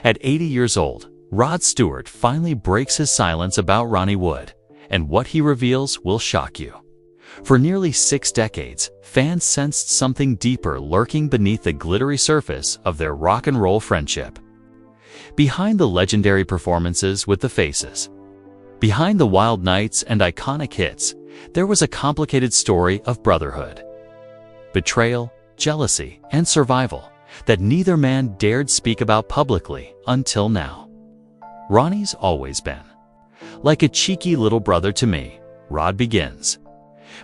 At 80 years old, Rod Stewart finally breaks his silence about Ronnie Wood, and what he reveals will shock you. For nearly 6 decades, fans sensed something deeper lurking beneath the glittery surface of their rock and roll friendship. Behind the legendary performances with the Faces, behind the wild nights and iconic hits, there was a complicated story of brotherhood, betrayal, jealousy, and survival that neither man dared speak about publicly until now. Ronnie's always been like a cheeky little brother to me, Rod begins.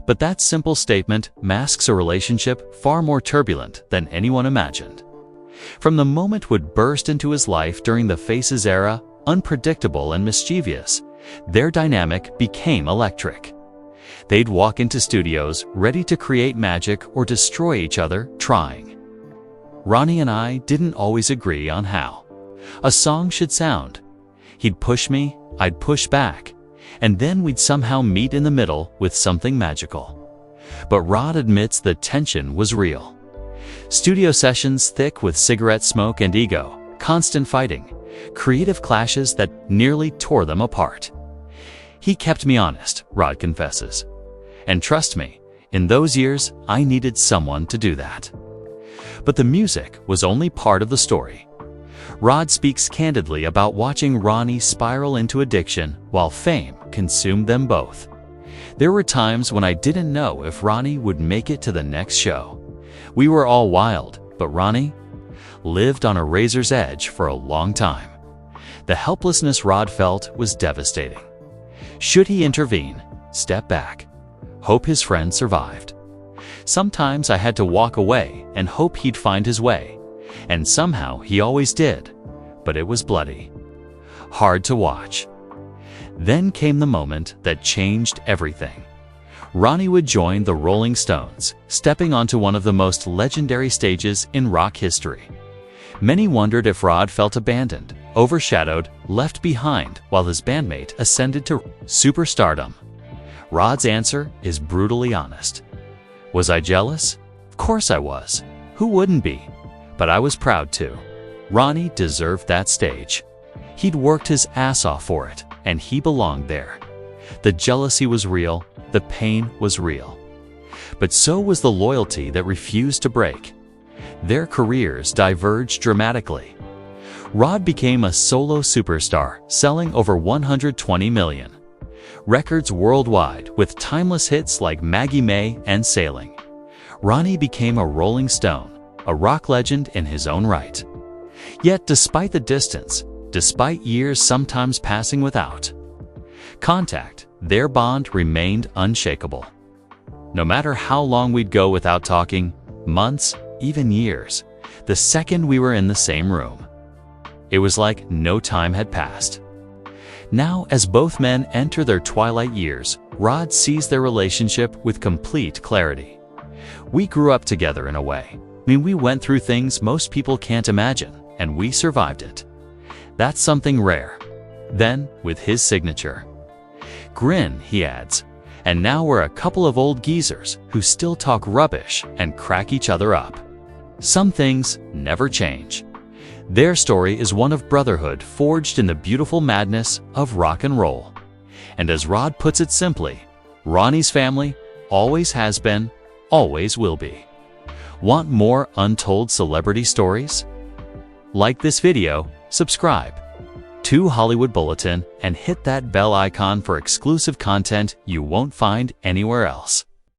But that simple statement masks a relationship far more turbulent than anyone imagined. From the moment Wood burst into his life during the Faces era, unpredictable and mischievous, their dynamic became electric. They'd walk into studios ready to create magic or destroy each other trying. Ronnie and I didn't always agree on how a song should sound. He'd push me, I'd push back, and then we'd somehow meet in the middle with something magical. But Rod admits the tension was real. Studio sessions thick with cigarette smoke and ego, constant fighting, creative clashes that nearly tore them apart. He kept me honest, Rod confesses. And trust me, in those years, I needed someone to do that. But the music was only part of the story. Rod speaks candidly about watching Ronnie spiral into addiction while fame consumed them both. There were times when I didn't know if Ronnie would make it to the next show. We were all wild, but Ronnie lived on a razor's edge for a long time. The helplessness Rod felt was devastating. Should he intervene, step back, hope his friend survived? Sometimes I had to walk away and hope he'd find his way. And somehow he always did, but it was bloody, hard to watch. Then came the moment that changed everything. Ronnie would join the Rolling Stones, stepping onto one of the most legendary stages in rock history. Many wondered if Rod felt abandoned, overshadowed, left behind while his bandmate ascended to superstardom. Rod's answer is brutally honest. Was I jealous? Of course I was. Who wouldn't be? But I was proud too. Ronnie deserved that stage. He'd worked his ass off for it, and he belonged there. The jealousy was real, the pain was real. But so was the loyalty that refused to break. Their careers diverged dramatically. Rod became a solo superstar, selling over 120 million records worldwide with timeless hits like Maggie May and Sailing. Ronnie became a Rolling Stone, a rock legend in his own right. Yet despite the distance, despite years sometimes passing without contact, their bond remained unshakable. No matter how long we'd go without talking, months, even years, the second we were in the same room, it was like no time had passed. Now, as both men enter their twilight years, Rod sees their relationship with complete clarity. We grew up together in a way. We went through things most people can't imagine, and we survived it. That's something rare. Then, with his signature grin, he adds, and now we're a couple of old geezers who still talk rubbish and crack each other up. Some things never change. Their story is one of brotherhood forged in the beautiful madness of rock and roll. And as Rod puts it simply, Ronnie's family always has been, always will be. Want more untold celebrity stories? Like this video, subscribe to Hollywood Bulletin, and hit that bell icon for exclusive content you won't find anywhere else.